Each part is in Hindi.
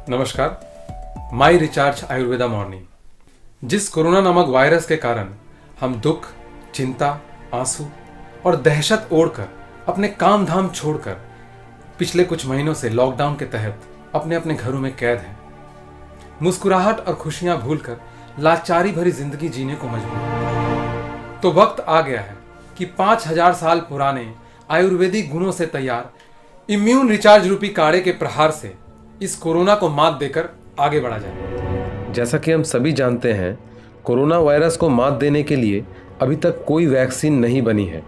नमस्कार। माई रिचार्ज आयुर्वेदा मॉर्निंग। जिस कोरोना नामक वायरस के कारण हम दुख, चिंता, आंसू और दहशत ओढ़कर अपने काम धाम छोड़कर पिछले कुछ महीनों से लॉकडाउन के तहत अपने अपने घरों में कैद हैं, मुस्कुराहट और खुशियां भूलकर लाचारी भरी जिंदगी जीने को मजबूर। तो वक्त आ गया है कि 5000 साल पुराने आयुर्वेदिक गुणों से तैयार इम्यून रिचार्ज रूपी काढ़े के प्रहार से इस कोरोना को मात देकर आगे बढ़ा जाए। जैसा कि हम सभी जानते हैं, कोरोना वायरस को मात देने के लिए अभी तक कोई वैक्सीन नहीं बनी है,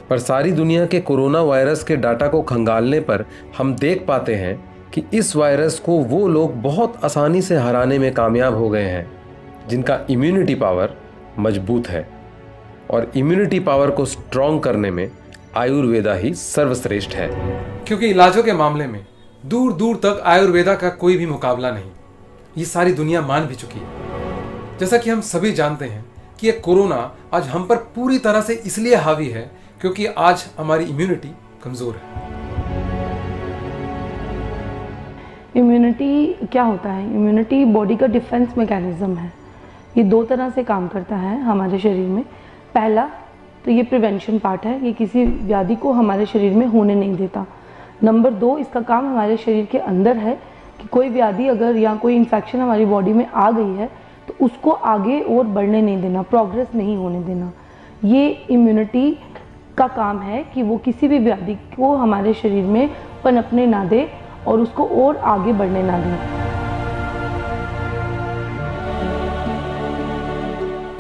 पर सारी दुनिया के कोरोना वायरस के डाटा को खंगालने पर हम देख पाते हैं कि इस वायरस को वो लोग बहुत आसानी से हराने में कामयाब हो गए हैं जिनका इम्यूनिटी पावर मजबूत है, और इम्यूनिटी पावर को स्ट्रॉन्ग करने में आयुर्वेदा ही सर्वश्रेष्ठ है। क्योंकि इलाजों के मामले में दूर दूर तक आयुर्वेदा का कोई भी मुकाबला नहीं, ये सारी दुनिया मान भी चुकी है। जैसा कि हम सभी जानते हैं कि ये कोरोना आज हम पर पूरी तरह से इसलिए हावी है क्योंकि आज हमारी इम्यूनिटी कमजोर है। इम्यूनिटी क्या होता है? इम्यूनिटी बॉडी का डिफेंस मैकेनिज्म है। ये दो तरह से काम करता है हमारे शरीर में। पहला तो ये प्रिवेंशन पार्ट है, ये किसी व्याधि को हमारे शरीर में होने नहीं देता। नंबर 2, इसका काम हमारे शरीर के अंदर है कि कोई व्याधि अगर या कोई इन्फेक्शन हमारी बॉडी में आ गई है तो उसको आगे और बढ़ने नहीं देना, प्रोग्रेस नहीं होने देना। ये इम्यूनिटी का काम है कि वो किसी भी व्याधि को हमारे शरीर में पनपने ना दे और उसको और आगे बढ़ने ना दे।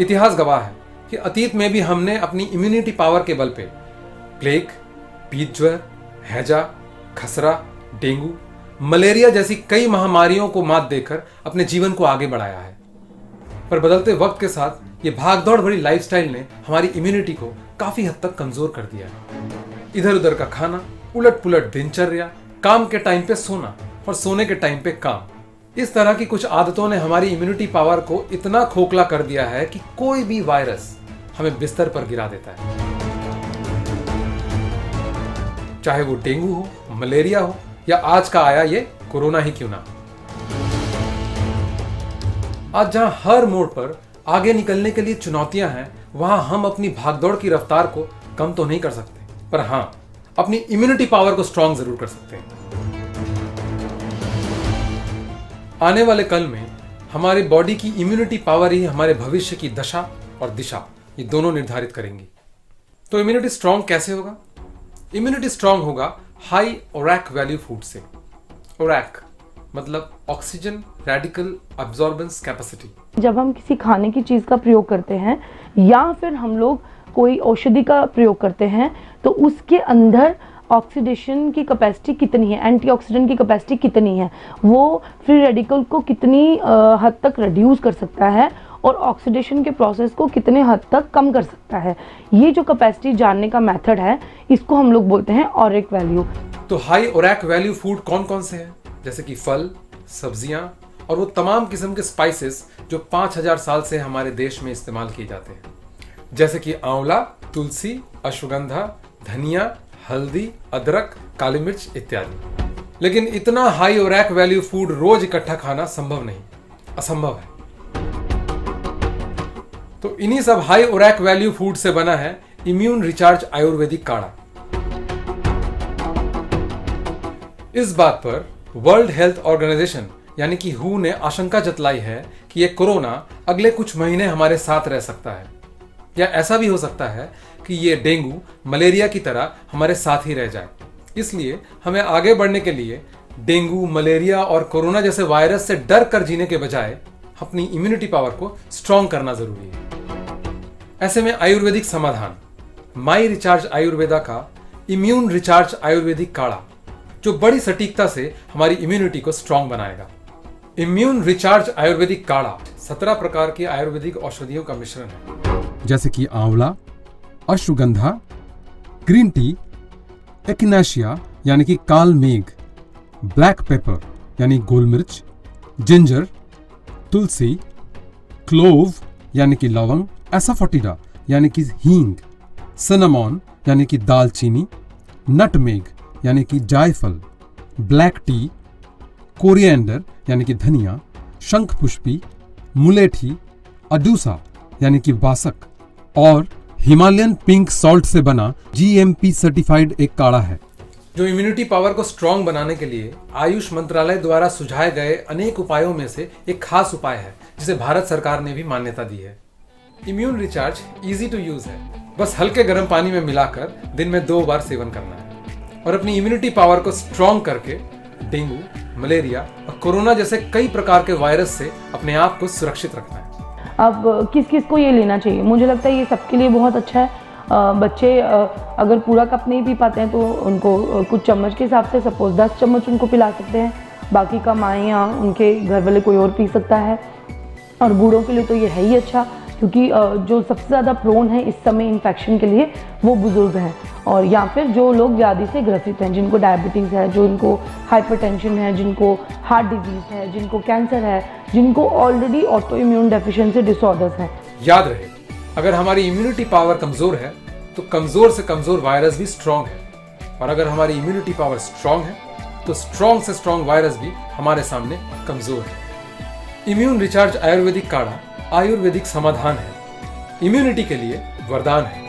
इतिहास गवाह है कि अतीत में भी हमने अपनी इम्यूनिटी पावर के बल पे प्लेग, पीत ज्वर, हैजा, खसरा, डेंगू, मलेरिया जैसी कई महामारियों को मात देकर अपने जीवन को आगे बढ़ाया है। पर बदलते वक्त के साथ ये भागदौड़ भरी लाइफस्टाइल ने हमारी इम्यूनिटी को काफी हद तक कमजोर कर दिया है। इधर उधर का खाना, उलट पुलट दिनचर्या, काम के टाइम पे सोना और सोने के टाइम पे काम, इस तरह की कुछ आदतों ने हमारी इम्यूनिटी पावर को इतना खोखला कर दिया है कि कोई भी वायरस हमें बिस्तर पर गिरा देता है। चाहे वो डेंगू हो, मलेरिया हो या आज का आया ये कोरोना ही क्यों ना। आज जहां हर मोड़ पर आगे निकलने के लिए चुनौतियां हैं, वहां हम अपनी भागदौड़ की रफ्तार को कम तो नहीं कर सकते, पर हां, अपनी इम्यूनिटी पावर को स्ट्रांग जरूर कर सकते हैं। आने वाले कल में हमारी बॉडी की इम्यूनिटी पावर ही हमारे भविष्य की दशा और दिशा, ये दोनों निर्धारित करेंगी। तो इम्यूनिटी स्ट्रांग कैसे होगा? इम्यूनिटी स्ट्रांग होगा हाई ओरैक वैल्यू फूड से। ओरैक मतलब ऑक्सीजन रेडिकल अब्जॉर्बेंस कैपेसिटी। जब हम किसी खाने की चीज़ का प्रयोग करते हैं या फिर हम लोग कोई औषधि का प्रयोग करते हैं तो उसके अंदर ऑक्सीडेशन की कैपेसिटी कितनी है, एंटीऑक्सीडेंट की कैपेसिटी कितनी है, वो फ्री रेडिकल को कितनी हद तक रिड्यूस कर सकता है और ऑक्सीडेशन के प्रोसेस को कितने हद तक कम कर सकता है। ये जो कैपेसिटी जानने का मेथड है, इसको हम लोग बोलते हैं ओरिक वैल्यू। तो हाई ओरैक वैल्यू फूड कौन कौन से हैं? जैसे कि फल, सब्जियां और वो तमाम किस्म के स्पाइसेस जो 5000 साल से हमारे देश में इस्तेमाल किए जाते हैं, जैसे कि आंवला, तुलसी, अश्वगंधा, धनिया, हल्दी, अदरक, काली मिर्च इत्यादि। लेकिन इतना हाई ओरैक वैल्यू फूड रोज इकट्ठा खाना संभव नहीं, असंभव है। तो इन्हीं सब हाई ओरैक वैल्यू फूड से बना है इम्यून रिचार्ज आयुर्वेदिक काढ़ा। इस बात पर वर्ल्ड हेल्थ ऑर्गेनाइजेशन यानी कि हू ने आशंका जतलाई है कि यह कोरोना अगले कुछ महीने हमारे साथ रह सकता है, या ऐसा भी हो सकता है कि यह डेंगू, मलेरिया की तरह हमारे साथ ही रह जाए। इसलिए हमें आगे बढ़ने के लिए डेंगू, मलेरिया और कोरोना जैसे वायरस से डर कर जीने के बजाय अपनी इम्यूनिटी पावर को स्ट्रॉन्ग करना जरूरी है। ऐसे में आयुर्वेदिक समाधान माई रिचार्ज आयुर्वेदा का इम्यून रिचार्ज आयुर्वेदिक काढ़ा, जो बड़ी सटीकता से हमारी इम्यूनिटी को स्ट्रॉन्ग बनाएगा। इम्यून रिचार्ज आयुर्वेदिक काढ़ा 17 प्रकार की आयुर्वेदिक औषधियों का मिश्रण है, जैसे कि आंवला, अश्वगंधा, ग्रीन टी, एकिनेशिया यानी कि काल मेघ, ब्लैक पेपर यानी गोल मिर्च, जिंजर, तुलसी, क्लोव यानी कि लवंग, एसाफोटिडा यानी कि हींग, सिनेमॉन यानी कि दालचीनी, नटमेग यानी कि जायफल, ब्लैक टी, कोरिएंडर यानी कि धनिया, शंख पुष्पी, मुलेठी, अडूसा यानी कि वासक और हिमालयन पिंक सॉल्ट से बना GMP सर्टिफाइड एक काढ़ा है जो इम्यूनिटी पावर को स्ट्रांग बनाने के लिए आयुष मंत्रालय द्वारा सुझाए गए अनेक उपायों में से एक खास उपाय है जिसे भारत सरकार ने भी मान्यता दी है। Immune recharge easy to use है, बस हल्के गर्म पानी में मिलाकर दिन में 2 बार सेवन करना है और अपनी इम्यूनिटी पावर को स्ट्रांग करके डेंगू, मलेरिया और कोरोना जैसे कई प्रकार के वायरस से अपने आप को सुरक्षित रखना है। अब किस किस को ये लेना चाहिए? मुझे लगता है ये सबके लिए बहुत अच्छा है। बच्चे अगर पूरा कप नहीं पी पाते हैं तो उनको कुछ चम्मच के हिसाब से सपोज 10 चम्मच उनको पिला सकते हैं, बाकी का माएँ या उनके घर वाले कोई और पी सकता है। और बूढ़ों के लिए तो ये है ही अच्छा, क्योंकि जो सबसे ज़्यादा प्रोन है इस समय इन्फेक्शन के लिए वो बुज़ुर्ग हैं, और या फिर जो लोग व्याधि से ग्रसित हैं, जिनको डायबिटीज़ है, जो इनको हाइपरटेंशन है, जिनको हार्ट डिजीज़ है, जिनको कैंसर है, जिनको already auto immune deficiency disorders हैं। याद रहे, अगर हमारी इम्यूनिटी पावर कमज़ोर है तो कमज़ोर से कमज़ोर वायरस भी स्ट्रांग है, और अगर हमारी इम्यूनिटी पावर स्ट्रांग है तो स्ट्रांग से स्ट्रांग वायरस भी हमारे सामने कमज़ोर है। इम्यून रिचार्ज आयुर्वेदिक काढ़ा आयुर्वेदिक समाधान है, इम्यूनिटी के लिए वरदान है।